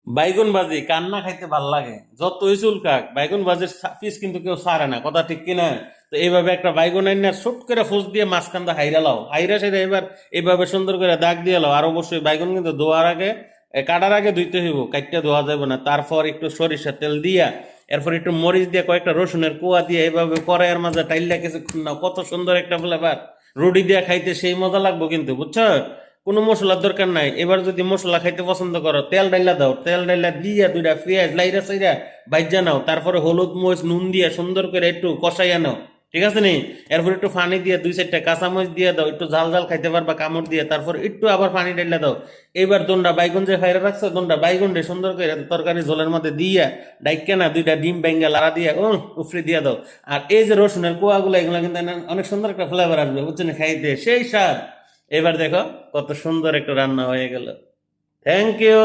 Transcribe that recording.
বাইগুন ভাজি কান্না খাইতে ভাল লাগে, যতই চুলকাক বাইগুন ভাজির পিস কিন্তু কেউ ছাড়ে না, কথা ঠিক কিনা? তো এইভাবে একটা বাইগুন আইন না শুট করে ফুস দিয়ে মাঝখানটা হাইরা লাও, হাইরা সেটা এবার এইভাবে সুন্দর করে দাগ দিয়ে লাও। আর অবশ্যই বাইগুন কিন্তু ধোয়ার আগে কাটার আগে ধুইতে হইব, কাটতে ধোয়া যাবে না। তারপর একটু সরিষার তেল দিয়া, এরপর একটু মরিচ দিয়ে কয়েকটা রসুনের কোয়া দিয়ে এইভাবে কড়াইয়ের মাঝে টাইল্লা কিছুক্ষণ নাও, কত সুন্দর একটা ফ্লেভার। রুটি দিয়া খাইতে সেই মজা লাগবো কিন্তু, বুঝছো? কোনো মশলার দরকার নাই। এবার যদি মশলা খাইতে পছন্দ করো, তেল ডাইলা দাও, তেল ডাইলা দিয়া দুইটা পেঁয়াজ লাইরা সাইরা ভাইজা নাও, তারপরে হলুদ মরিচ নুন দিয়া সুন্দর করে একটু কষাইয়া নাও, ঠিক আছে নি? এরপর একটু পানি দিয়ে দুই চারটা কাঁচামরিচ দিয়ে দাও, একটু ঝাল ঝাল খাইতে পারবা কামড় দিয়ে, তারপর একটু আবার পানি ডাইলা দাও। এবার দোনটা বাইগুন যে খাইরা রাখছো, দোনটা বাইগুন রে সুন্দর করে তরকারি ঝোলের মধ্যে দিয়া ডাইকা না দুইটা ডিম ব্যাঙ্গা লাড়া দিয়া উফরে দিয়া দাও। আর এই যে রসুনের কোয়াগুলো, এগুলো কিন্তু অনেক সুন্দর একটা ফ্লেভার আসবে, বুঝছেন? খাইতে সেই স্বাদ। এবার দেখো কত সুন্দর একটা রান্না হয়ে গেল। Thank you.